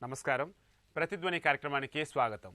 నమస్కారం. ప్రతిధ్వని కార్యక్రమానికి స్వాగతం.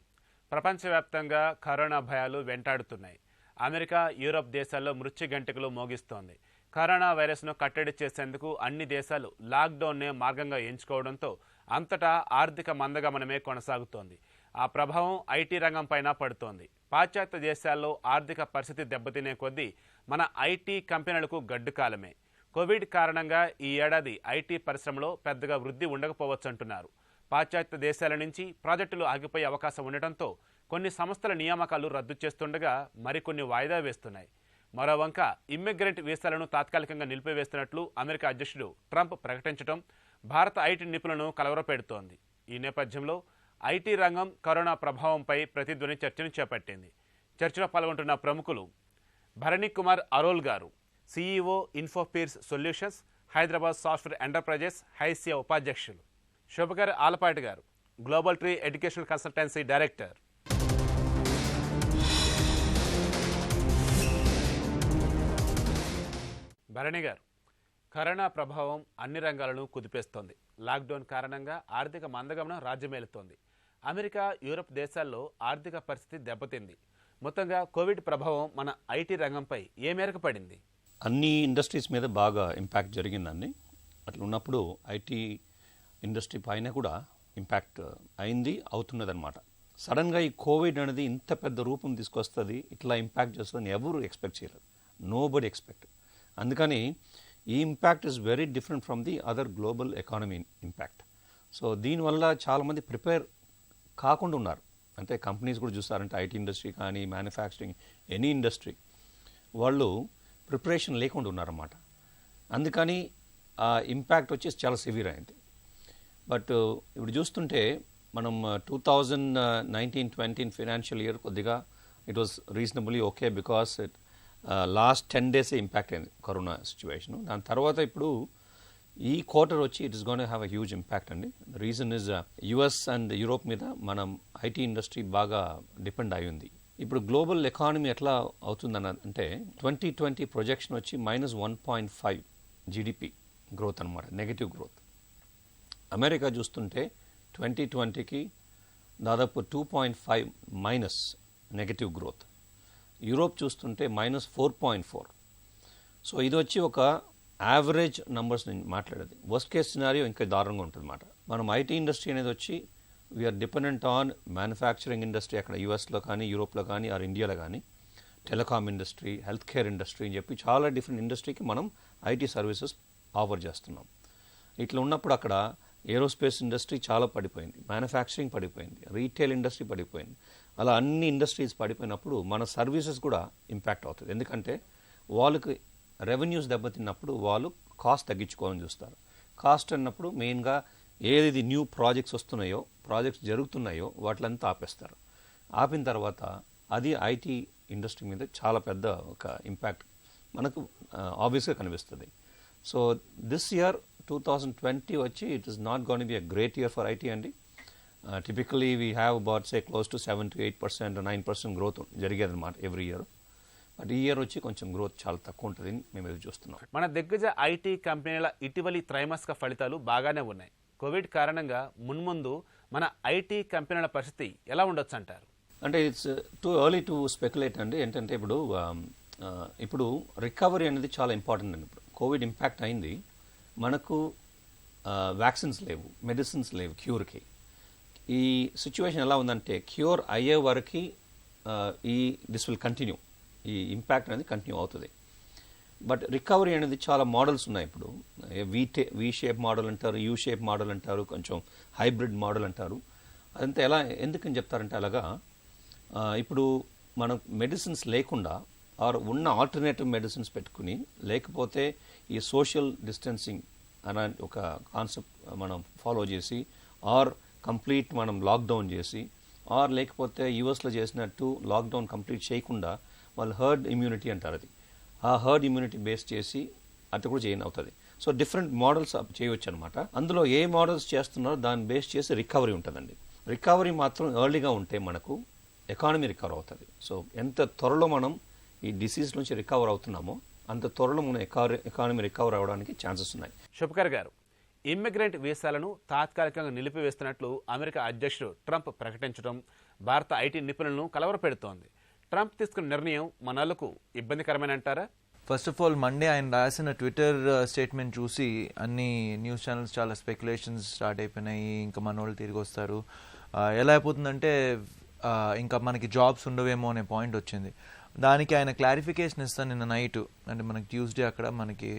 ప్రపంచవ్యాప్తంగా కరోనా భయాలు వెంటాడుతున్నాయి. అమెరికా, యూరప్ దేశాల్లో మృత్యు గంటకులు మోగిస్తోంది. కరోనా వైరస్ను కట్టడి చేసేందుకు అన్ని దేశాలు లాక్డౌన్నే మార్గంగా ఎంచుకోవడంతో అంతటా ఆర్థిక మందగమనమే కొనసాగుతోంది. ఆ ప్రభావం ఐటీ రంగంపైన పడుతోంది. పాశ్చాత్య దేశాల్లో ఆర్థిక పరిస్థితి దెబ్బతినే కొద్దీ మన ఐటీ కంపెనీలకు గడ్డుకాలమే. కోవిడ్ కారణంగా ఈ ఏడాది ఐటీ పరిశ్రమలో పెద్దగా వృద్ధి ఉండకపోవచ్చంటున్నారు. పాశ్చాత్య దేశాల నుంచి ప్రాజెక్టులు ఆగిపోయే అవకాశం ఉండటంతో కొన్ని సంస్థల నియామకాలు రద్దు చేస్తుండగా మరికొన్ని వాయిదా వేస్తున్నాయి. మరోవంక ఇమ్మిగ్రెంట్ వీసాలను తాత్కాలికంగా నిలిపివేస్తున్నట్లు అమెరికా అధ్యక్షుడు ట్రంప్ ప్రకటించడం భారత ఐటీ నిపుణులను కలవరపెడుతోంది. ఈ నేపథ్యంలో ఐటీ రంగం కరోనా ప్రభావంపై ప్రతిధ్వని చర్చను చేపట్టింది. చర్చలో పాల్గొంటున్న ప్రముఖులు భరణి కుమార్ అరోల్ గారు, CEO Infopeers solutions, Hyderabad software enterprises HYSEA ఉపాధ్యక్షులు, శుభకర్ ఆలపాటి గారు, global tree educational consultancy director. Bharani గారు, కరోనా ప్రభావం అన్ని రంగాలను కుదిపేస్తోంది. లాక్డౌన్ కారణంగా ఆర్థిక మందగమనం రాజ్యమేలుతోంది. అమెరికా, యూరప్ దేశాల్లో ఆర్థిక పరిస్థితి దెబ్బతింది. మొత్తంగా కోవిడ్ ప్రభావం మన ఐటీ రంగంపై ఏ మేరకు పడింది? అన్ని ఇండస్ట్రీస్ మీద బాగా ఇంపాక్ట్ జరిగిందండి. అట్లా ఉన్నప్పుడు ఐటీ ఇండస్ట్రీ పైన కూడా ఇంపాక్ట్ అయింది, అవుతున్నదన్నమాట. సడన్గా ఈ కోవిడ్ అనేది ఇంత పెద్ద రూపం తీసుకొస్తుంది, ఇట్లా ఇంపాక్ట్ చేస్తుందని ఎవరు ఎక్స్పెక్ట్ చేయలేదు. Nobody expect. అందుకని ఈ impact is very different from the other global economy impact. So దీనివల్ల చాలామంది ప్రిపేర్ కాకుండా ఉన్నారు. అంటే కంపెనీస్ కూడా చూస్తారంటే ఐటీ ఇండస్ట్రీ కానీ మ్యానుఫ్యాక్చరింగ్ ఎనీ ఇండస్ట్రీ వాళ్ళు ప్రిపరేషన్ లేకుండా ఉన్నారన్నమాట. అందుకని ఆ ఇంపాక్ట్ వచ్చేసి చాలా సివియర్ అయింది. బట్ ఇప్పుడు చూస్తుంటే మనం 2019-20 ఫైనాన్షియల్ ఇయర్ కొద్దిగా it was reasonably okay because last 10 days impact అయింది కరోనా సిచ్యువేషన్. దాని తర్వాత ఇప్పుడు ఈ క్వార్టర్ వచ్చి it is gonna have a huge impact అండి. Reason is US and Europe మీద మనం ఐటీ ఇండస్ట్రీ బాగా డిపెండ్ అయి ఉంది. ఇప్పుడు గ్లోబల్ ఎకానమీ ఎట్లా అవుతుందని అంటే 2020 ప్రొజెక్షన్ వచ్చి -1.5 GDP గ్రోత్ అనమాట, నెగిటివ్ గ్రోత్. అమెరికా చూస్తుంటే 2020కి దాదాపు 2.5 మైనస్ నెగిటివ్ గ్రోత్. యూరోప్ చూస్తుంటే -4.4. సో ఇది వచ్చి ఒక యావరేజ్ నంబర్స్ నేను మాట్లాడేది. వర్స్ట్ కేస్ సినారియో ఇంకా దారుణంగా ఉంటుంది అన్నమాట. మనం ఐటీ ఇండస్ట్రీ అనేది వచ్చి very dependent on manufacturing industry, అక్కడ యూఎస్లో కానీ యూరోప్లో కానీ ఆర్ ఇండియాలో కానీ, telecom industry, health care industry అని చెప్పి చాలా డిఫరెంట్ ఇండస్ట్రీకి మనం ఐటీ సర్వీసెస్ ఆఫర్ చేస్తున్నాం. ఇట్లా ఉన్నప్పుడు అక్కడ ఏరోస్పేస్ ఇండస్ట్రీ చాలా పడిపోయింది, మ్యానుఫ్యాక్చరింగ్ పడిపోయింది, రీటైల్ ఇండస్ట్రీ పడిపోయింది. అలా అన్ని ఇండస్ట్రీస్ పడిపోయినప్పుడు మన సర్వీసెస్ కూడా ఇంపాక్ట్ అవుతుంది. ఎందుకంటే వాళ్ళకి రెవెన్యూస్ దెబ్బతిన్నప్పుడు వాళ్ళు కాస్ట్ తగ్గించుకోవాలని చూస్తారు. కాస్ట్ అన్నప్పుడు మెయిన్గా ఏది న్యూ ప్రాజెక్ట్స్ వస్తున్నాయో, ప్రాజెక్ట్స్ జరుగుతున్నాయో వాటిలంతా ఆపేస్తారు. ఆపిన తర్వాత అది ఐటీ ఇండస్ట్రీ మీద చాలా పెద్ద ఒక ఇంపాక్ట్ మనకు ఆబ్వియస్గా కనిపిస్తుంది. సో దిస్ ఇయర్ 2020 వచ్చి it is not gonna be a great year for IT అండి. Typically we have about say close to 7 to 8%, 9% growth జరిగేది అనమాట ఎవ్రీ ఇయర్. బట్ ఈ ఇయర్ వచ్చి కొంచెం గ్రోత్ చాలా తక్కువ ఉంటుంది మేము ఎదురు చూస్తున్నాం. మన దిగ్గజ ఐటీ కంపెనీల ఇటీవలి త్రైమాసిక ఫలితాలు బాగానే ఉన్నాయి. కోవిడ్ కారణంగా మున్ముందు మన ఐటీ కంపెనీల పరిస్థితి ఎలా ఉండొచ్చు అంటారు? అంటే it's too early to speculate అండి. ఏంటంటే ఇప్పుడు రికవరీ అనేది చాలా ఇంపార్టెంట్ అండి. ఇప్పుడు కోవిడ్ ఇంపాక్ట్ అయింది, మనకు వ్యాక్సిన్స్ లేవు, మెడిసిన్స్ లేవు క్యూర్కి. ఈ సిచ్యువేషన్ ఎలా ఉందంటే క్యూర్ అయ్యే వరకు దిస్ విల్ కంటిన్యూ, ఈ ఇంపాక్ట్ అనేది కంటిన్యూ అవుతుంది. బట్ రికవరీ అనేది చాలా మోడల్స్ ఉన్నాయి. ఇప్పుడు వి షేప్ మోడల్ అంటారు, యూ షేప్ మోడల్ అంటారు, కొంచెం హైబ్రిడ్ మోడల్ అంటారు. అదంతా ఎలా ఎందుకని చెప్తారంటే అలాగా ఇప్పుడు మనం మెడిసిన్స్ లేకుండా ఆర్ ఉన్న ఆల్టర్నేటివ్ మెడిసిన్స్ పెట్టుకుని, లేకపోతే ఈ సోషల్ డిస్టెన్సింగ్ అనే ఒక కాన్సెప్ట్ మనం ఫాలో చేసి, ఆర్ కంప్లీట్ మనం లాక్డౌన్ చేసి, ఆర్ లేకపోతే యూఎస్లో చేసినట్టు లాక్డౌన్ కంప్లీట్ చేయకుండా వాళ్ళు హర్డ్ ఇమ్యూనిటీ అంటారు, అది ఆ హర్డ్ ఇమ్యూనిటీ బేస్ చేసి అది కూడా చేయని అవుతుంది. సో డిఫరెంట్ మోడల్స్ చేయవచ్చు అనమాట. అందులో ఏ మోడల్స్ చేస్తున్నారో దాన్ని బేస్ చేసి రికవరీ ఉంటుందండి. రికవరీ మాత్రం ఎర్లీగా ఉంటే మనకు ఎకానమీ రికవర్ అవుతుంది. సో ఎంత త్వరలో మనం ఈ డిసీజ్ నుంచి రికవర్ అవుతున్నామో అంత త్వరలో మన ఎకానమీ రికవర్ అవ్వడానికి ఛాన్సెస్ ఉన్నాయి. శుభకర్ గారు, ఇమ్మిగ్రెంట్ వీసాలను తాత్కాలికంగా నిలిపివేస్తున్నట్లు అమెరికా అధ్యక్షుడు ట్రంప్ ప్రకటించడం భారత ఐటీ నిపుణులను కలవరపెడుతోంది. ట్రంప్ తీసుకున్న నిర్ణయం మనలకు ఇబ్బందికరమేనంటారా? ఫస్ట్ ఆఫ్ ఆల్ మండే ఆయన రాసిన ట్విట్టర్ స్టేట్మెంట్ చూసి అన్ని న్యూస్ ఛానల్స్ చాలా స్పెక్యులేషన్స్ స్టార్ట్ అయిపోయినాయి. ఇంకా మన వాళ్ళు తిరిగి వస్తారు, ఎలా అయిపోతుందంటే ఇంకా మనకి జాబ్స్ ఉండవేమో అనే పాయింట్ వచ్చింది. దానికి ఆయన క్లారిఫికేషన్ ఇస్తాను నిన్న నైట్, అంటే మనకి ట్యూస్డే అక్కడ మనకి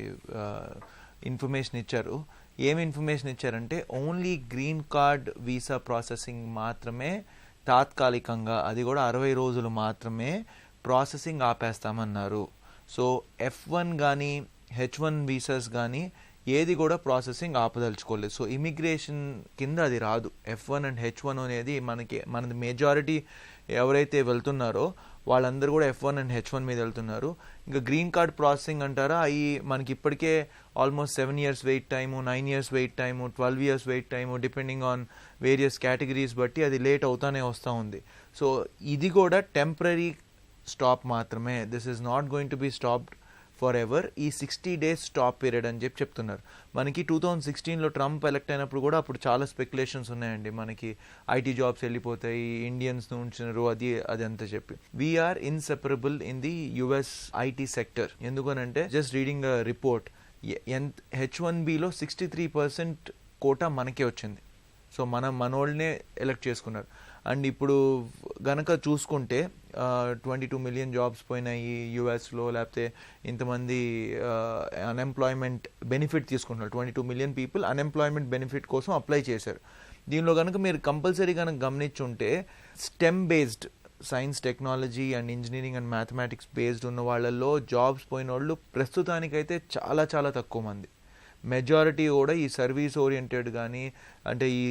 ఇన్ఫర్మేషన్ ఇచ్చారు. ఏమి ఇన్ఫర్మేషన్ ఇచ్చారంటే only green card visa processing మాత్రమే తాత్కాలికంగా, అది కూడా 60 రోజులు మాత్రమే ప్రాసెసింగ్ ఆపేస్తామన్నారు. సో F1 కానీ H1 వీసాస్ కానీ ఏది కూడా ప్రాసెసింగ్ ఆపదలుచుకోలేదు. సో ఇమిగ్రేషన్ కింద అది రాదు. F1 అండ్ H1 అనేది మనది మెజారిటీ ఎవరైతే వెళ్తున్నారో వాళ్ళందరూ కూడా F1 అండ్ H1 మీద వెళ్తున్నారు. ఇంకా గ్రీన్ కార్డ్ ప్రాసెసింగ్ అంటారా, అవి మనకి ఇప్పటికే almost 7 years wait time, 9 years wait time, 12 years wait time, depending on various categories బట్టి అది లేట్ అవుతానే వస్తూ ఉంది. సో ఇది కూడా టెంపరీ స్టాప్ మాత్రమే. This is not going to be stopped for ever. ఈ 60 days స్టాప్ పీరియడ్ అని చెప్తున్నారు. మనకి 2016లో ట్రంప్ ఎలక్ట్ అయినప్పుడు కూడా అప్పుడు చాలా స్పెక్యులేషన్స్ ఉన్నాయండి, మనకి ఐటీ జాబ్స్ వెళ్ళిపోతాయి, ఇండియన్స్ ఉంచినారు, అది అంతా చెప్పి. We are inseparable in the US IT sector. ఎందుకనంటే జస్ట్ రీడింగ్ అ రిపోర్ట్, H1Bలో 63% కోటా మనకే వచ్చింది. సో మనోళ్ళనే ఎలక్ట్ చేసుకున్నారు. అండ్ ఇప్పుడు గనక చూసుకుంటే 22 million జాబ్స్ పోయినాయి యూఎస్లో, లేకపోతే ఇంతమంది అన్ఎంప్లాయ్మెంట్ బెనిఫిట్ తీసుకుంటున్నారు. 22 million పీపుల్ అన్ఎంప్లాయ్మెంట్ బెనిఫిట్ కోసం అప్లై చేశారు. దీనిలో కనుక మీరు కంపల్సరీ కనుక గమనించుంటే STEM based science, technology and engineering and mathematics based ఉన్న వాళ్ళల్లో జాబ్స్ పోయిన వాళ్ళు ప్రస్తుతానికైతే చాలా చాలా తక్కువ మంది. మెజారిటీ కూడా ఈ సర్వీస్ ఓరియంటెడ్ కానీ, అంటే ఈ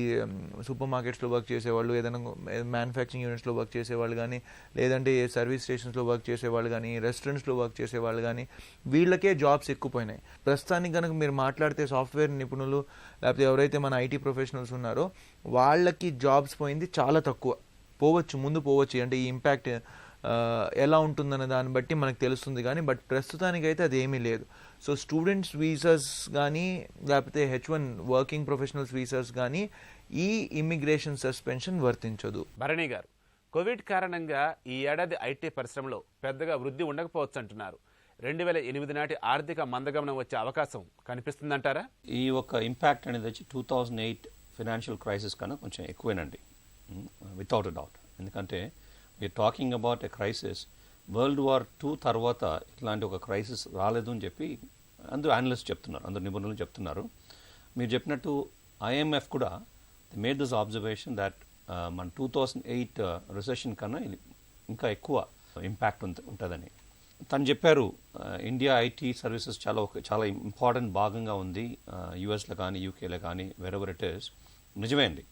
సూపర్ మార్కెట్స్లో వర్క్ చేసేవాళ్ళు, ఏదైనా మ్యానుఫ్యాక్చరింగ్ యూనిట్స్లో వర్క్ చేసేవాళ్ళు కానీ, లేదంటే సర్వీస్ స్టేషన్స్లో వర్క్ చేసేవాళ్ళు కానీ, రెస్టారెంట్స్లో వర్క్ చేసేవాళ్ళు కానీ, వీళ్ళకే జాబ్స్ ఎక్కువపోయినాయి. ప్రస్తుతానికి కనుక మీరు మాట్లాడితే సాఫ్ట్వేర్ నిపుణులు లేకపోతే ఎవరైతే మన ఐటీ ప్రొఫెషనల్స్ ఉన్నారో వాళ్ళకి జాబ్స్ పోయింది చాలా తక్కువ. ముందు పోవచ్చు, అంటే ఈ ఇంపాక్ట్ ఎలా ఉంటుందన్న దాన్ని బట్టి మనకు తెలుస్తుంది కానీ, బట్ ప్రస్తుతానికైతే అది ఏమీ లేదు. సో స్టూడెంట్స్ వీసాస్ కానీ లేకపోతే H1 వర్కింగ్ ప్రొఫెషనల్స్ వీసాస్ కానీ ఈ ఇమ్మిగ్రేషన్ సస్పెన్షన్ వర్తించదు. భరణి గారు, కోవిడ్ కారణంగా ఈ ఏడాది ఐటీ పరిశ్రమలో పెద్దగా వృద్ధి ఉండకపోవచ్చు అంటున్నారు. 2008 నాటి ఆర్థిక మందగమనం వచ్చే అవకాశం కనిపిస్తుందంటారా? ఈ ఒక ఇంపాక్ట్ అనేది వచ్చి 2008 ఫైనాన్షియల్ క్రైసిస్ కన్నా కొంచెం ఎక్కువేనండి, వితౌట్ అ డౌట్. ఎందుకంటే we're talking about a crisis. World War II తర్వాత ఇట్లాంటి ఒక క్రైసిస్ రాలేదు అని చెప్పి అందరూ అనలిస్ట్ చెప్తున్నారు, అందరు నిపుణులు చెప్తున్నారు. మీరు చెప్పినట్టు IMF కూడా మేడ్ దిస్ ఆబ్జర్వేషన్ దట్ మన 2008 రిసెషన్ కన్నా ఇది ఇంకా ఎక్కువ ఇంపాక్ట్ ఉంటుందని తను చెప్పారు. ఇండియా ఐటీ సర్వీసెస్ చాలా ఇంపార్టెంట్ భాగంగా ఉంది యుఎస్లో కానీ యూకేలో కానీ, వెరెవర్ ఇట్ ఈస్. నిజమే అండి.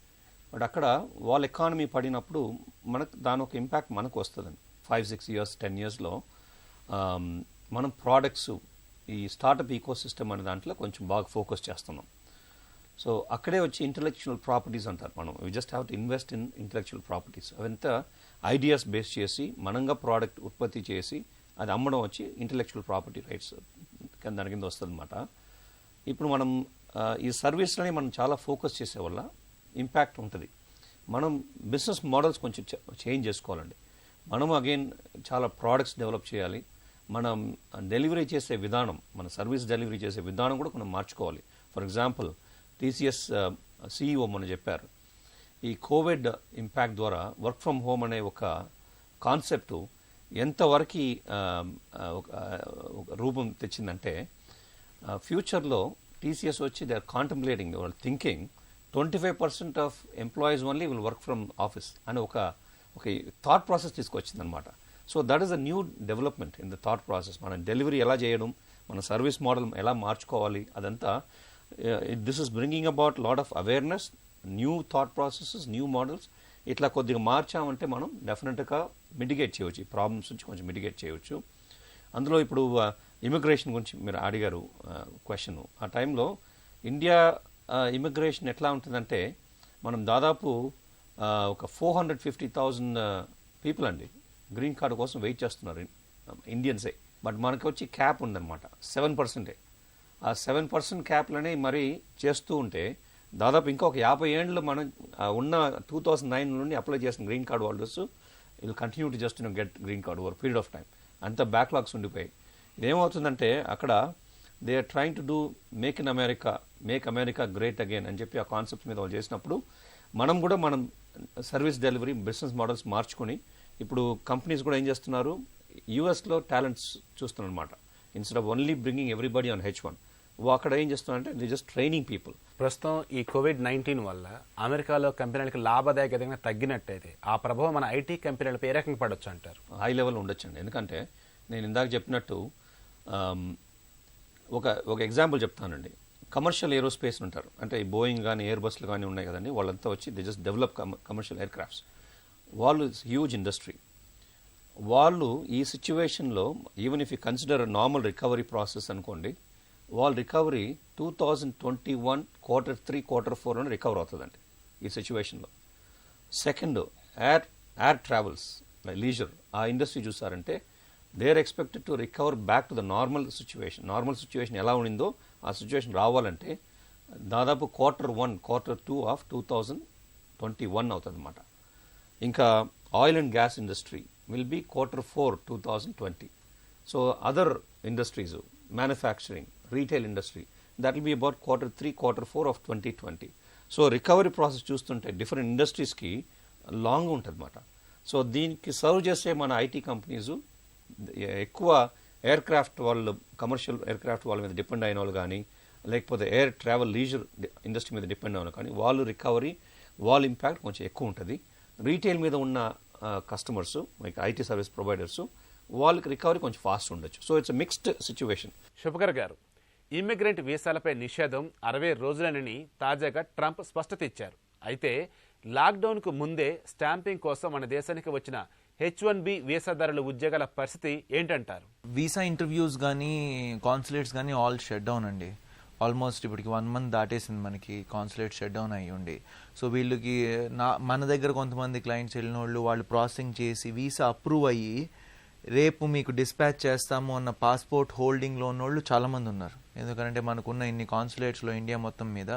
బట్ అక్కడ వాళ్ళ ఎకానమీ పడినప్పుడు మనకు దాని ఒక ఇంపాక్ట్ మనకు వస్తుందండి. 5-6 years 10 yearsలో మనం ప్రోడక్ట్స్ ఈ స్టార్టప్ ఈకో సిస్టమ్ అనే దాంట్లో కొంచెం బాగా ఫోకస్ చేస్తున్నాం. సో అక్కడే వచ్చి ఇంటలెక్చువల్ ప్రాపర్టీస్ అంటారు. మనం we just have to invest in intellectual properties. అవంతా ఐడియాస్ బేస్ చేసి మనంగా ప్రోడక్ట్ ఉత్పత్తి చేసి అది అమ్మడం వచ్చి ఇంటలెక్చువల్ ప్రాపర్టీ రైట్స్ దాని కింద వస్తుంది అనమాట. ఇప్పుడు మనం ఈ సర్వీస్లోనే మనం చాలా ఫోకస్ చేసే వల్ల ఇంపాక్ట్ ఉంటుంది. మనం బిజినెస్ మోడల్స్ కొంచెం చేంజ్ చేసుకోవాలండి. మనం అగైన్ చాలా ప్రోడక్ట్స్ డెవలప్ చేయాలి. మనం డెలివరీ చేసే విధానం, మన సర్వీస్ డెలివరీ చేసే విధానం కూడా మనం మార్చుకోవాలి. ఫర్ ఎగ్జాంపుల్ టీసీఎస్ CEO మనం చెప్పారు, ఈ కోవిడ్ ఇంపాక్ట్ ద్వారా వర్క్ ఫ్రమ్ హోమ్ అనే ఒక కాన్సెప్ట్ ఎంతవరకు రూపం తెచ్చిందంటే ఫ్యూచర్లో టీసీఎస్ వచ్చి దే ఆర్ కాంటంప్లేటింగ్, వాళ్ళు thinking 25% of employees only will work from office అని ఒక థాట్ ప్రాసెస్ తీసుకొచ్చిందనమాట. So that is a new development in the thought process. మనం డెలివరీ ఎలా చేయడం, మన సర్వీస్ మోడల్ ఎలా మార్చుకోవాలి, అదంతా this is bringing about lot of awareness, new thought processes, new models. ఇట్లా కొద్దిగా మార్చామంటే మనం డెఫినెట్గా మిటిగేట్ చేయవచ్చు, ఈ ప్రాబ్లమ్స్ నుంచి కొంచెం మిటిగేట్ చేయవచ్చు. అందులో ఇప్పుడు ఇమిగ్రేషన్ గురించి మీరు అడిగారు క్వశ్చన్. ఆ టైంలో ఇండియా ఇమిగ్రేషన్ ఎట్లా ఉంటుందంటే మనం దాదాపు ఒక 450,000 పీపుల్ అండి గ్రీన్ కార్డు కోసం వెయిట్ చేస్తున్నారు ఇండియన్సే. బట్ మనకి వచ్చి క్యాప్ ఉందన్నమాట 7%. ఆ 7% క్యాప్లని మరి చేస్తూ ఉంటే దాదాపు ఇంకొక 50 ఏళ్ళు మనం ఉన్న 2009 నుండి అప్లై చేసిన green card holders will continue to just get green card over period of time. అంత బ్యాక్లాగ్స్ ఉండిపోయాయి. ఇదేమవుతుందంటే అక్కడ they are trying to do make America great again అని చెప్పి ఆ కాన్సెప్ట్ మీద వాళ్ళు చేసినప్పుడు మనం కూడా సర్వీస్ డెలివరీ బిజినెస్ మోడల్స్ మార్చుకొని ఇప్పుడు కంపెనీస్ కూడా ఏం చేస్తున్నారు, యూఎస్లో టాలెంట్స్ చూస్తున్నారు అనమాట. Instead of only bringing everybody on H1, అక్కడ ఏం చేస్తున్నారంటే దే జస్ట్ ట్రైనింగ్ పీపుల్. ప్రస్తుతం ఈ COVID-19 వల్ల అమెరికాలో కంపెనీలకు లాభదాయకంగా తగ్గినట్టయితే ఆ ప్రభావం మన ఐటీ కంపెనీలపై ఏ రకంగా పడవచ్చు అంటారు? హై లెవెల్ ఉండొచ్చండి. ఎందుకంటే నేను ఇందాక చెప్పినట్టు ఒక ఎగ్జాంపుల్ చెప్తానండి. కమర్షియల్ ఏరోస్పేస్ ఉంటారు, అంటే ఈ బోయింగ్ కానీ ఎయిర్ బస్లు కానీ ఉన్నాయి కదండి, వాళ్ళంతా వచ్చి they just develop commercial air crafts. వాళ్ళు హ్యూజ్ ఇండస్ట్రీ. వాళ్ళు ఈ సిచ్యువేషన్లో even if you consider normal recovery process అనుకోండి, వాళ్ళ రికవరీ 2021 Q3 Q4 అని రికవర్ అవుతుందండి ఈ సిచ్యువేషన్లో. Second, air travels leisure uh industry చూసారంటే they are expected to recover back to the normal situation ఎలా ఉండిందో ఆ సిచ్యువేషన్ రావాలంటే దాదాపు Q1 Q2 ఆఫ్ 2021 అవుతుంది అన్నమాట. ఇంకా oil and gas industry will be Q4 2020. So other industries, manufacturing, retail industry, that will be about Q3 Q4 of 2020. So recovery process చూస్తుంటే different ఇండస్ట్రీస్కి లాంగ్ ఉంటుంది అన్నమాట. సో దీనికి సర్వ్ చేసే మన ఐటీ కంపెనీస్ ఎక్కువ ఎయిర్ క్రాఫ్ట్ వాళ్ళు, commercial aircraft వాళ్ళ మీద డిపెండ్ అయిన వాళ్ళు కానీ, లేకపోతే ఎయిర్ ట్రావెల్ లీజర్ ఇండస్ట్రీ మీద డిపెండ్ అయిన కానీ వాళ్ళు రికవరీ, వాళ్ళ ఇంపాక్ట్ కొంచెం ఎక్కువ ఉంటుంది. రీటైల్ మీద ఉన్న customers, like IT service providers, వాళ్ళకి రికవరీ కొంచెం ఫాస్ట్ ఉండొచ్చు. So it's mixed situation. Shubhakar గారు, ఇమ్మిగ్రెంట్ వీసాలపై నిషేధం 60 రోజులనని తాజాగా ట్రంప్ స్పష్టత ఇచ్చారు. అయితే లాక్డౌన్కు ముందే స్టాంపింగ్ కోసం మన దేశానికి వచ్చిన H1B వీసాదారుల ఉద్యోగాల పరిస్థితి ఏంటంటారు? వీసా ఇంటర్వ్యూస్ కానీ కాన్సులేట్స్ కానీ ఆల్ షట్ డౌన్ అండి. ఆల్మోస్ట్ ఇప్పటికి 1 month దాటేసింది మనకి కాన్సులేట్ షట్ డౌన్ అయ్యి ఉండి. సో వీళ్ళకి మన దగ్గర కొంతమంది క్లయింట్స్ వెళ్ళిన వాళ్ళు ప్రాసెసింగ్ చేసి వీసా అప్రూవ్ అయ్యి రేపు మీకు డిస్పాచ్ చేస్తాము అన్న పాస్పోర్ట్ హోల్డింగ్లో ఉన్నోళ్ళు చాలామంది ఉన్నారు. ఎందుకంటే మనకున్న ఇన్ని కాన్సులేట్స్లో ఇండియా మొత్తం మీద.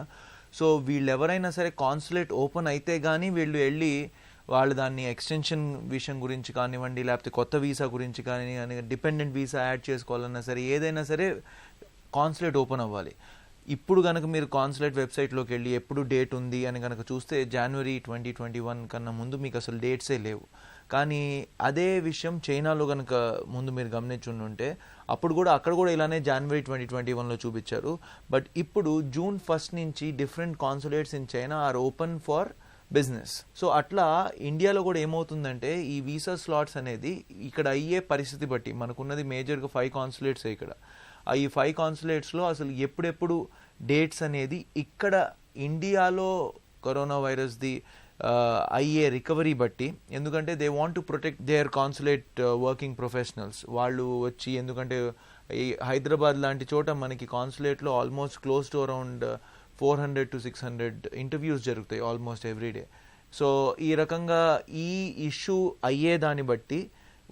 సో వీళ్ళు ఎవరైనా సరే కాన్సులేట్ ఓపెన్ అయితే కానీ వీళ్ళు వెళ్ళి వాళ్ళు దాన్ని ఎక్స్టెన్షన్ విషయం గురించి కానివ్వండి, లేకపోతే కొత్త వీసా గురించి కానీ, డిపెండెంట్ వీసా యాడ్ చేసుకోవాలన్నా సరే, ఏదైనా సరే కాన్సులేట్ ఓపెన్ అవ్వాలి. ఇప్పుడు కనుక మీరు కాన్సులేట్ వెబ్సైట్లోకి వెళ్ళి ఎప్పుడు డేట్ ఉంది అని కనుక చూస్తే January 2021 కన్నా ముందు మీకు అసలు డేట్సే లేవు. కానీ అదే విషయం చైనాలో కనుక ముందు మీరు గమనించుంటే అప్పుడు కూడా అక్కడ కూడా ఇలానే January 2021లో చూపించారు. బట్ ఇప్పుడు June 1 నుంచి different consulates in China are open for business. So అట్లా ఇండియాలో కూడా ఏమవుతుందంటే ఈ వీసా స్లాట్స్ అనేది ఇక్కడ అయ్యే పరిస్థితి బట్టి, మనకున్నది మేజర్గా 5 కాన్సులేట్స్ ఇక్కడ. ఈ 5 కాన్సులేట్స్లో అసలు ఎప్పుడెప్పుడు డేట్స్ అనేది ఇక్కడ ఇండియాలో కరోనా వైరస్ది అయ్యే రికవరీ బట్టి, ఎందుకంటే they want to protect their consulate working professionals. వాళ్ళు వచ్చి, ఎందుకంటే ఈ హైదరాబాద్ లాంటి చోట మనకి కాన్సులేట్లో almost close to around 400 to 600 interviews జరుగుతాయి ఆల్మోస్ట్ ఎవ్రీడే. సో ఈ రకంగా ఈ ఇష్యూ అయ్యేదాన్ని బట్టి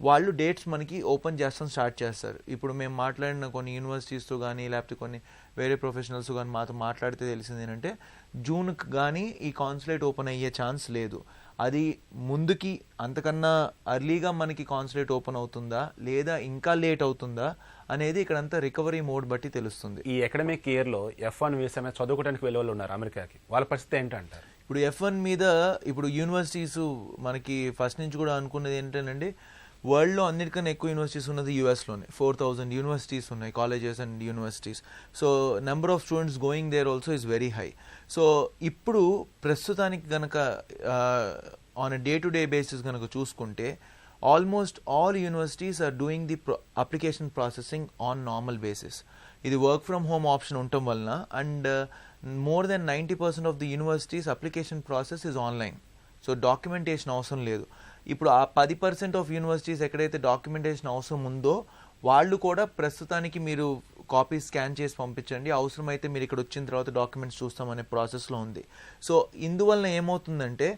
వాళ్ళు డేట్స్ మనకి ఓపెన్ చేస్తాం స్టార్ట్ చేస్తారు. ఇప్పుడు మేము మాట్లాడిన కొన్ని యూనివర్సిటీస్తో కానీ లేకపోతే కొన్ని వేరే ప్రొఫెషనల్స్ కానీ మాతో మాట్లాడితే తెలిసింది ఏంటంటే జూన్కి కానీ ఈ కాన్సులేట్ ఓపెన్ అయ్యే ఛాన్స్ లేదు. అది ముందుకి అంతకన్నా అర్లీగా మనకి కాన్సులేట్ ఓపెన్ అవుతుందా లేదా ఇంకా లేట్ అవుతుందా అనేది ఇక్కడంతా రికవరీ మోడ్ బట్టి తెలుస్తుంది. ఈ అకాడమిక్ ఇయర్లో F1 వీసా మీద చదువుకోవడానికి వెళ్ళే వాళ్ళు ఉన్నారు అమెరికాకి, వాళ్ళ పరిస్థితి ఏంటంటారు? ఇప్పుడు F1 మీద ఇప్పుడు యూనివర్సిటీస్ మనకి ఫస్ట్ నుంచి కూడా అనుకున్నది ఏంటంటే వరల్డ్లో అన్నిటికన్నా ఎక్కువ యూనివర్సిటీస్ ఉన్నది యూఎస్లోనే. 4000 యూనివర్సిటీస్ ఉన్నాయి, colleges and universities. So number of students going there also is very high. So ఇప్పుడు ప్రస్తుతానికి కనుక on a day to day basis కనుక చూసుకుంటే almost all universities are doing the application processing on normal basis. ఇది work from home option ఉండటం వలన and more than 90% of the universities application process is online. So documentation అవసరం లేదు. ఇప్పుడు ఆ 10% of universities ఎక్కడైతే డాక్యుమెంటేషన్ అవసరం ఉందో వాళ్ళు కూడా ప్రస్తుతానికి మీరు కాపీ స్కాన్ చేసి పంపించండి, అవసరమైతే మీరు ఇక్కడ వచ్చిన తర్వాత డాక్యుమెంట్స్ చూస్తామనే ప్రాసెస్లో ఉంది. సో ఇందువలన ఏమవుతుందంటే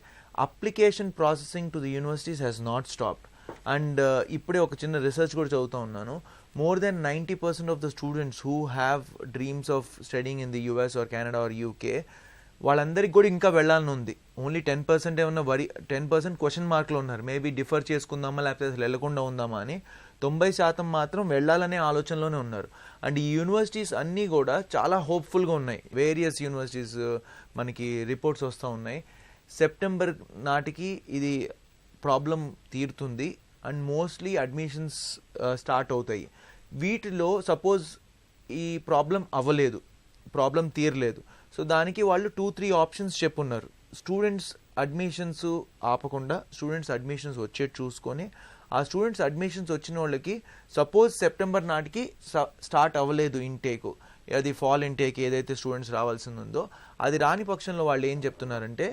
application processing to the universities has not stopped. And ఇప్పుడే ఒక చిన్న రీసెర్చ్ కూడా చదువుతూ ఉన్నాను. More than 90% of the students who have dreams of studying in the US are Canada or UK, వాళ్ళందరికీ కూడా ఇంకా వెళ్ళాలని ఉంది. ఓన్లీ 10% ఏమన్నా 10% క్వశ్చన్ మార్క్లో ఉన్నారు. మేబీ డిఫర్ చేసుకుందామా లేకపోతే అసలు వెళ్ళకుండా ఉందామా అని. 90% మాత్రం వెళ్ళాలనే ఆలోచనలోనే ఉన్నారు. అండ్ ఈ యూనివర్సిటీస్ అన్నీ కూడా చాలా హోప్ఫుల్గా ఉన్నాయి. వేరియస్ యూనివర్సిటీస్ మనకి రిపోర్ట్స్ వస్తూ ఉన్నాయి. సెప్టెంబర్ నాటికి ఇది ప్రాబ్లం తీరుతుంది అండ్ మోస్ట్లీ అడ్మిషన్స్ స్టార్ట్ అవుతాయి. వీటిలో సపోజ్ ఈ ప్రాబ్లం తీరలేదు, సో దానికి వాళ్ళు 2-3 ఆప్షన్స్ చెప్పున్నారు. స్టూడెంట్స్ అడ్మిషన్స్ ఆపకుండా స్టూడెంట్స్ అడ్మిషన్స్ వచ్చేది చూసుకొని, ఆ స్టూడెంట్స్ అడ్మిషన్స్ వచ్చిన వాళ్ళకి సపోజ్ సెప్టెంబర్ నాటికి స్టార్ట్ అవ్వలేదు ఇంటేక్, అది ఫాల్ ఇంటేక్ ఏదైతే స్టూడెంట్స్ రావాల్సింది ఉందో అది రాని పక్షంలో వాళ్ళు ఏం చెప్తున్నారంటే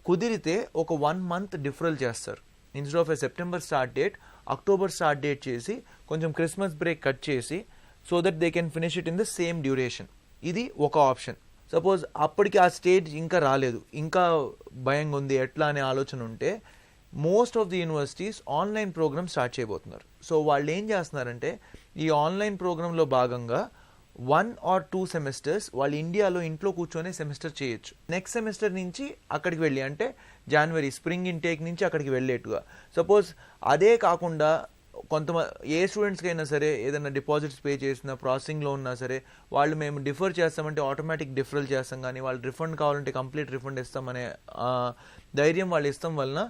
కుదిరితే ఒక 1 month డిఫరల్ చేస్తారు. Instead of A September start date October start date చేసి కొంచెం క్రిస్మస్ బ్రేక్ కట్ చేసి so that they can finish it in the same duration. ఇది ఒక ఆప్షన్. సపోజ్ అప్పటికి ఆ స్టేజ్ ఇంకా రాలేదు, ఇంకా భయంగా ఉంది ఎట్లా అనే ఆలోచన ఉంటే most of the universities online program start చేయబోతున్నారు. సో వాళ్ళు ఏం చేస్తున్నారంటే ఈ ఆన్లైన్ ప్రోగ్రాంలో భాగంగా 1 or 2 సెమిస్టర్స్ వాళ్ళు ఇండియాలో ఇంట్లో కూర్చొని సెమిస్టర్ చేయొచ్చు. నెక్స్ట్ సెమిస్టర్ నుంచి అక్కడికి వెళ్ళి, అంటే జనవరి స్ప్రింగ్ ఇంటేక్ నుంచి అక్కడికి వెళ్ళేట్టుగా. సపోజ్ అదే కాకుండా ఏ స్టూడెంట్స్కి అయినా సరే ఏదైనా డిపాజిట్స్ పే చేసినా ప్రాసెసింగ్లో ఉన్నా సరే వాళ్ళు మేము డిఫర్ చేస్తామంటే ఆటోమేటిక్ డిఫరల్ చేస్తాం, కానీ వాళ్ళు రిఫండ్ కావాలంటే కంప్లీట్ రిఫండ్ ఇస్తామనే ధైర్యం వాళ్ళు ఇస్తాం వలన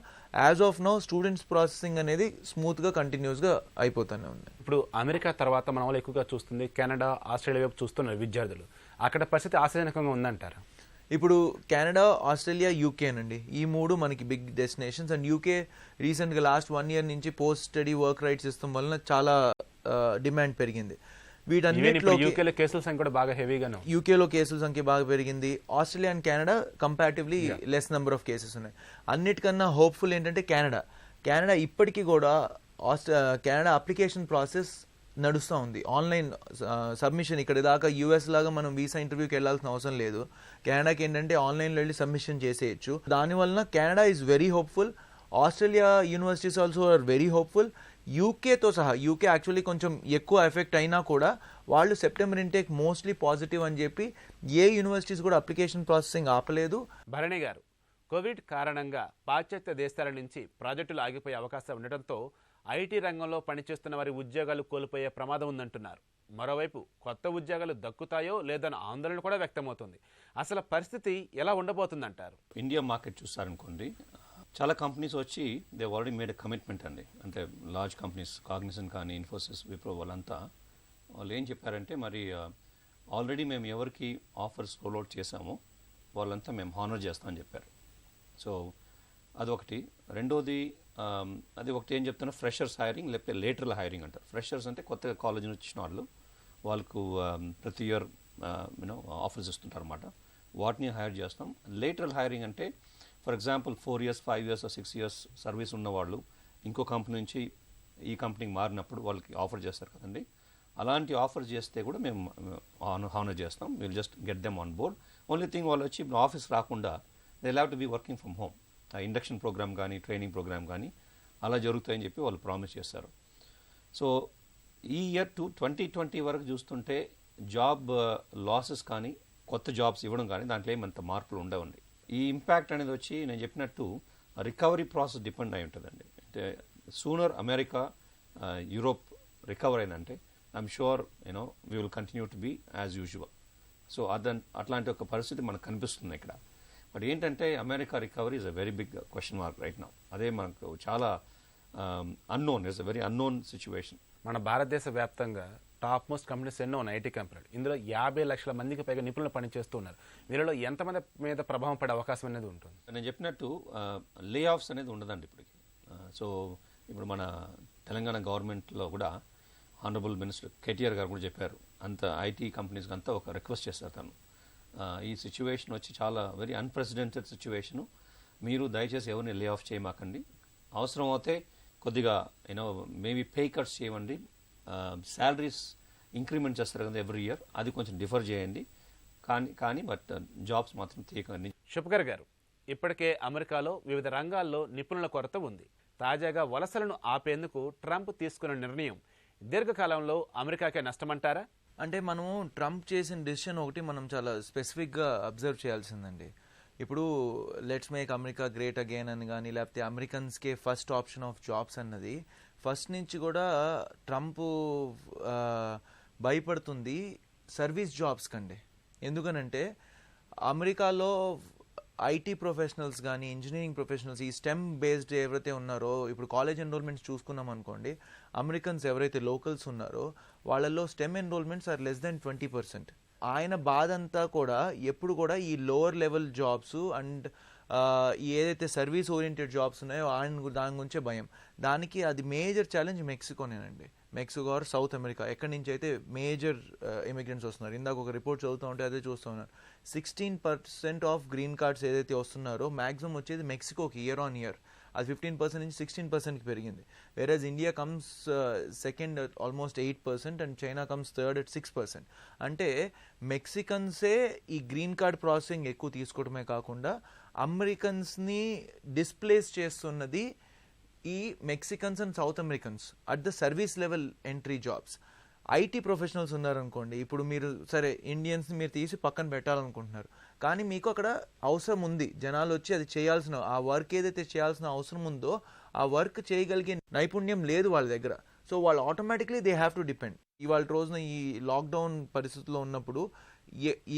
as of now students processing అనేది స్మూత్గా కంటిన్యూస్గా అయిపోతూనే ఉంది. ఇప్పుడు అమెరికా తర్వాత మన వాళ్ళు ఎక్కువగా చూస్తుంది కెనడా, ఆస్ట్రేలియా వైపు చూస్తున్నారు విద్యార్థులు. అక్కడ పరిస్థితి ఆశాజనకంగా ఉందంటారా? ఇప్పుడు కెనడా, ఆస్ట్రేలియా, యూకే అండి, ఈ 3 మనకి బిగ్ డెస్టినేషన్స్. అండ్ యూకే రీసెంట్గా లాస్ట్ 1 year నుంచి post study work rights system వలన చాలా డిమాండ్ పెరిగింది. వీటన్నిటిలో యూకేలో కేసుల సంఖ్య కూడా బాగా హెవీగానే, యూకేలో కేసుల సంఖ్య బాగా పెరిగింది. Australia and Canada comparatively less number of cases ఉన్నాయి. అన్నిటికన్నా హోప్ఫుల్ ఏంటంటే కెనడా ఇప్పటికీ కూడా కెనడా అప్లికేషన్ ప్రాసెస్ నడుస్తూ ఉంది. ఆన్లైన్ సబ్మిషన్, ఇక్కడ దాకా యూఎస్ లాగా మనం వీసా ఇంటర్వ్యూకి వెళ్ళాల్సిన అవసరం లేదు. కెనడాకి ఏంటంటే ఆన్లైన్లో వెళ్ళి సబ్మిషన్ చేసేయచ్చు. దానివల్ల Canada is very hopeful. Australia universities also are very hopeful. యూకేతో సహా, యూకే యాక్చువల్లీ కొంచెం ఎక్కువ ఎఫెక్ట్ అయినా కూడా వాళ్ళు సెప్టెంబర్ ఇంటేక్ మోస్ట్లీ పాజిటివ్ అని చెప్పి ఏ యూనివర్సిటీస్ కూడా అప్లికేషన్ ప్రాసెసింగ్ ఆపలేదు. భరణి గారు, కోవిడ్ కారణంగా పాశ్చాత్య దేశాల నుంచి ప్రాజెక్టులు ఆగిపోయే అవకాశం ఉండటంతో ఐటీ రంగంలో పనిచేస్తున్న వారి ఉద్యోగాలు కోల్పోయే ప్రమాదం ఉందంటున్నారు. మరోవైపు కొత్త ఉద్యోగాలు దక్కుతాయో లేదన్న ఆందోళన కూడా వ్యక్తమవుతుంది. అసలు పరిస్థితి ఎలా ఉండబోతుందంటారు? ఇండియా మార్కెట్ చూస్తారనుకోండి, చాలా కంపెనీస్ వచ్చి they already made a commitment అండి. అంటే లార్జ్ కంపెనీస్, కాగ్నిజెంట్ కానీ, ఇన్ఫోసిస్, విప్రో వాళ్ళంతా వాళ్ళు ఏం చెప్పారంటే మరి ఆల్రెడీ మేము ఎవరికి ఆఫర్స్ రోల్అవుట్ చేశామో వాళ్ళంతా మేము హానర్ చేస్తామని చెప్పారు. సో అదొకటి. రెండోది అది ఒకటి ఏం చెప్తున్నా, ఫ్రెషర్స్ హైరింగ్ లేకపోతే లేటరల్ హైరింగ్ అంటారు. ఫ్రెషర్స్ అంటే కొత్తగా కాలేజ్ నుంచి వచ్చిన వాళ్ళు, వాళ్ళకు ప్రతి ఇయర్ ఆఫర్స్ ఇస్తుంటారు అన్నమాట. వాటిని హైర్ చేస్తాం. లేటరల్ హైరింగ్ అంటే for example 4 years, 5 years, 6 years service ఉన్నవాళ్ళు ఇంకో కంపెనీ నుంచి ఈ కంపెనీకి మారినప్పుడు వాళ్ళకి ఆఫర్ చేస్తారు కదండి. అలాంటి ఆఫర్ చేస్తే కూడా మేము హానర్ చేస్తాం. Will just get them on board. Only thing వాళ్ళు వచ్చి ఆఫీస్ రాకుండా they have to be working from home. Induction program కానీ, ట్రైనింగ్ ప్రోగ్రామ్ కానీ అలా జరుగుతాయని చెప్పి వాళ్ళు ప్రామిస్ చేస్తారు. సో ఈ ఇయర్ 2020 వరకు చూస్తుంటే జాబ్ లాసెస్ కానీ, కొత్త జాబ్స్ ఇవ్వడం కానీ దాంట్లో ఏమంత మార్పులు ఉండవండి. ఈ ఇంపాక్ట్ అనేది వచ్చి నేను చెప్పినట్టు రికవరీ ప్రాసెస్ డిపెండ్ అయి ఉంటుందండి. అంటే సూనర్ అమెరికా, యూరోప్ రికవర్ అయిందంటే I'm sure we will continue to be as usual. So అట్లాంటి ఒక పరిస్థితి మనకు కనిపిస్తుంది ఇక్కడ. బట్ ఏంటంటే America recovery is a very big question mark right now. అదే మనకు చాలా unknown, it's a very unknown situation. మన భారతదేశ వ్యాప్తంగా టాప్ మోస్ట్ కంపెనీస్ ఎన్నో ఉన్నాయి ఐటీ కంపెనీలు. ఇందులో 50 లక్షల మందికి పైగా నిపుణులు పనిచేస్తూ ఉన్నారు. వీళ్ళలో ఎంతమంది మీద ప్రభావం పడే అవకాశం అనేది ఉంటుంది? నేను చెప్పినట్టు లే ఆఫ్స్ అనేది ఉండదండి ఇప్పటికి. సో ఇప్పుడు మన తెలంగాణ గవర్నమెంట్లో కూడా ఆనరబుల్ మినిస్టర్ కేటీఆర్ గారు కూడా చెప్పారు, అంత ఐటీ కంపెనీస్కి అంతా ఒక రిక్వెస్ట్ చేస్తారు తను. ఈ సిచ్యువేషన్ వచ్చి చాలా వెరీ అన్ప్రెసిడెంటెడ్ సిచ్యువేషను. మీరు దయచేసి ఎవరిని లే ఆఫ్ చేయమాకండి. అవసరం అయితే కొద్దిగా మేబీ పే కట్స్ చేయండి, శాలరీస్ ఇంక్రిమెంట్ చేస్తారు కదా ఎవ్రీ ఇయర్, అది కొంచెం డిఫర్ చేయండి, కానీ బట్ జాబ్స్ మాత్రం తీయకండి. శుభకర్ గారు, ఇప్పటికే అమెరికాలో వివిధ రంగాల్లో నిపుణుల కొరత ఉంది. తాజాగా వలసలను ఆపేందుకు ట్రంప్ తీసుకున్న నిర్ణయం దీర్ఘకాలంలో అమెరికాకే నష్టమంటారా? అంటే మనము ట్రంప్ చేసిన డెసిషన్ ఒకటి మనం చాలా స్పెసిఫిక్గా అబ్జర్వ్ చేయాల్సిందండి. ఇప్పుడు let's make America great again అని కానీ, లేకపోతే అమెరికన్స్కే ఫస్ట్ ఆప్షన్ ఆఫ్ జాబ్స్ అన్నది ఫస్ట్ నుంచి కూడా ట్రంప్ భయపడుతుంది సర్వీస్ జాబ్స్ కండి. ఎందుకనంటే అమెరికాలో ఐటీ ప్రొఫెషనల్స్ కానీ, ఇంజనీరింగ్ ప్రొఫెషనల్స్, ఈ స్టెమ్ బేస్డ్ ఎవరైతే ఉన్నారో, ఇప్పుడు కాలేజ్ ఎన్రోల్మెంట్స్ చూసుకున్నాం అనుకోండి, అమెరికన్స్ ఎవరైతే లోకల్స్ ఉన్నారో వాళ్ళల్లో STEM enrollments are less than 20%. ఆయన బాధ అంతా కూడా ఎప్పుడు కూడా ఈ లోవర్ లెవెల్ జాబ్స్ అండ్ ఏదైతే సర్వీస్ ఓరియంటెడ్ జాబ్స్ ఉన్నాయో దాని గురించే భయం. దానికి అది మేజర్ ఛాలెంజ్ మెక్సికోనేనండి. మెక్సికో ఆర్ సౌత్ అమెరికా, ఎక్కడి నుంచి అయితే మేజర్ ఇమిగ్రెంట్స్ వస్తున్నారు. ఇందాక ఒక రిపోర్ట్ చదువుతూ ఉంటే అదే చూస్తూ ఉన్నారు. 16% ఆఫ్ గ్రీన్ కార్డ్స్ ఏదైతే వస్తున్నారో మ్యాక్సిమం వచ్చేది మెక్సికోకి ఇయర్ ఆన్ ఇయర్. అది 15% నుంచి 16%కి పెరిగింది. Average India comes second almost 8% and China comes third at 6%. అంటే మెక్సికన్సే ఈ గ్రీన్ కార్డ్ ప్రాసెసింగ్ ఎక్కువ తీసుకోవడమే కాకుండా అమెరికన్స్ని డిస్ప్లేస్ చేస్తున్నది ఈ Mexicans and south Americans at the service level entry jobs. IT professionals ఉన్నారనుకోండి, ఇప్పుడు మీరు సరే ఇండియన్స్ని మీరు తీసి పక్కన పెట్టాలనుకుంటున్నారు, కానీ మీకు అక్కడ అవసరం ఉంది, జనాలు వచ్చి అది చేయాల్సిన ఆ వర్క్ ఏదైతే చేయాల్సిన అవసరం ఉందో ఆ వర్క్ చేయగలిగే నైపుణ్యం లేదు వాళ్ళ దగ్గర. సో వాళ్ళు automatically they have to depend. ఇవాళ రోజున ఈ లాక్డౌన్ పరిస్థితుల్లో ఉన్నప్పుడు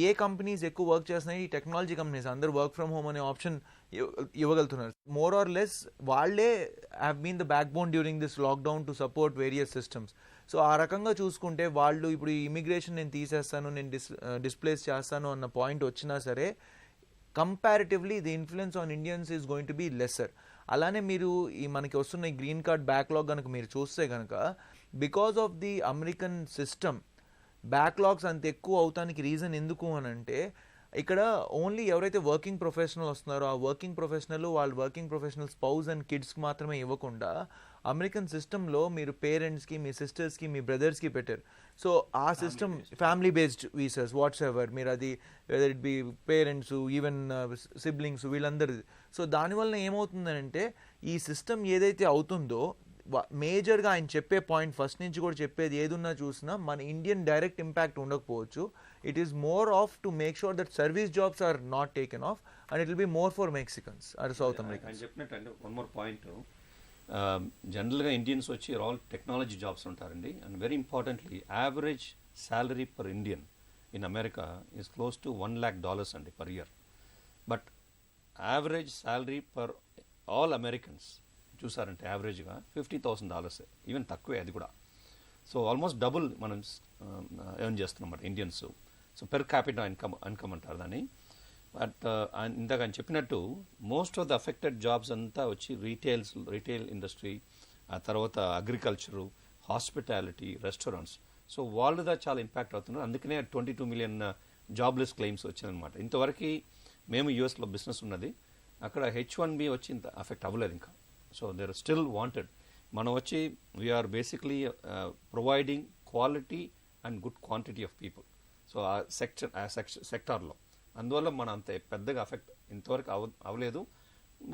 ఏ కంపెనీస్ ఎక్కువ వర్క్ చేస్తున్నాయి? ఈ టెక్నాలజీ కంపెనీస్. అందరూ వర్క్ ఫ్రమ్ హోమ్ అనే ఆప్షన్ ఇవ్వగలుగుతున్నారు. మోర్ ఆర్ లెస్ వాళ్ళే have been the backbone during this lockdown to support various systems. So ఆ రకంగా చూసుకుంటే వాళ్ళు ఇప్పుడు ఈ ఇమిగ్రేషన్ నేను తీసేస్తాను, నేను డిస్ప్లేస్ చేస్తాను అన్న పాయింట్ వచ్చినా సరే comparatively the influence on Indians is going to be lesser. అలానే మీరు ఈ మనకి వస్తున్న ఈ గ్రీన్ కార్డ్ బ్యాక్లాగ్ కనుక మీరు చూస్తే కనుక, because of the American system backlogs అంత ఎక్కువ అవటానికి రీజన్ ఎందుకు అని అంటే, ఇక్కడ ఓన్లీ ఎవరైతే వర్కింగ్ ప్రొఫెషనల్ వస్తున్నారో ఆ వర్కింగ్ ప్రొఫెషనల్ వాళ్ళ వర్కింగ్ ప్రొఫెషనల్ స్పౌస్ అండ్ కిడ్స్కి మాత్రమే ఇవ్వకుండా అమెరికన్ సిస్టంలో మీరు పేరెంట్స్కి, మీ సిస్టర్స్కి, మీ బ్రదర్స్కి పెట్టారు. సో ఆ system family based visas whatsoever, మీరు అది whether it be parents, even siblings, వీళ్ళందరిది. సో దానివల్ల ఏమవుతుందంటే ఈ సిస్టమ్ ఏదైతే అవుతుందో మేజర్గా ఆయన చెప్పే పాయింట్ ఫస్ట్ నుంచి కూడా చెప్పేది ఏదున్నా చూసినా మన ఇండియన్ డైరెక్ట్ ఇంపాక్ట్ ఉండకపోవచ్చు. It is more of to make sure that service jobs are not taken off and it will be more for Mexicans or South Americans. చెప్పినట్టు వన్ మోర్ పాయింట్, జనరల్గా Indians వచ్చి all technology jobs ఉంటారండి. And very importantly average salary per Indian in America is close to $1 lakh అండి per year. But average salary per all Americans చూసారంటే యావరేజ్గా $50,000, even తక్కువే అది కూడా. సో ఆల్మోస్ట్ డబుల్ మనం ఎర్న్ చేస్తున్నాం అన్నమాట Indians. So per capital income అంటారు దాన్ని. బట్ ఇందాక ఆయన చెప్పినట్టు most of the affected jobs అంతా వచ్చి రీటైల్ ఇండస్ట్రీ, ఆ తర్వాత అగ్రికల్చరు, హాస్పిటాలిటీ, రెస్టారెంట్స్. సో వాళ్ళదా చాలా ఇంపాక్ట్ అవుతున్నారు. అందుకనే 22 million జాబ్లెస్ క్లెయిమ్స్ వచ్చాయన్నమాట. ఇంతవరకు మేము యూఎస్లో బిజినెస్ ఉన్నది, అక్కడ H1B వచ్చి ఇంత అఫెక్ట్ అవ్వలేదు ఇంకా. So there still wanted. మనం వచ్చి we're basically providing quality and good quantity of people. So ఆ సెక్టార్లో అందువల్ల మన అంత పెద్దగా అఫెక్ట్ ఇంతవరకు అవ్వలేదు,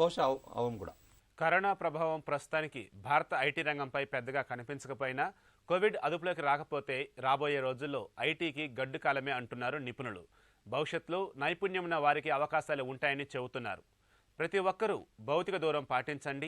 బహుశా అవ్వం కూడా. కరోనా ప్రభావం ప్రస్తుతానికి భారత ఐటీ రంగంపై పెద్దగా కనిపించకపోయినా కోవిడ్ అదుపులోకి రాకపోతే రాబోయే రోజుల్లో ఐటీకి గడ్డు కాలమే అంటున్నారు నిపుణులు. భవిష్యత్తులో నైపుణ్యం ఉన్న వారికి అవకాశాలు ఉంటాయని చెబుతున్నారు. ప్రతి ఒక్కరూ భౌతిక దూరం పాటించండి,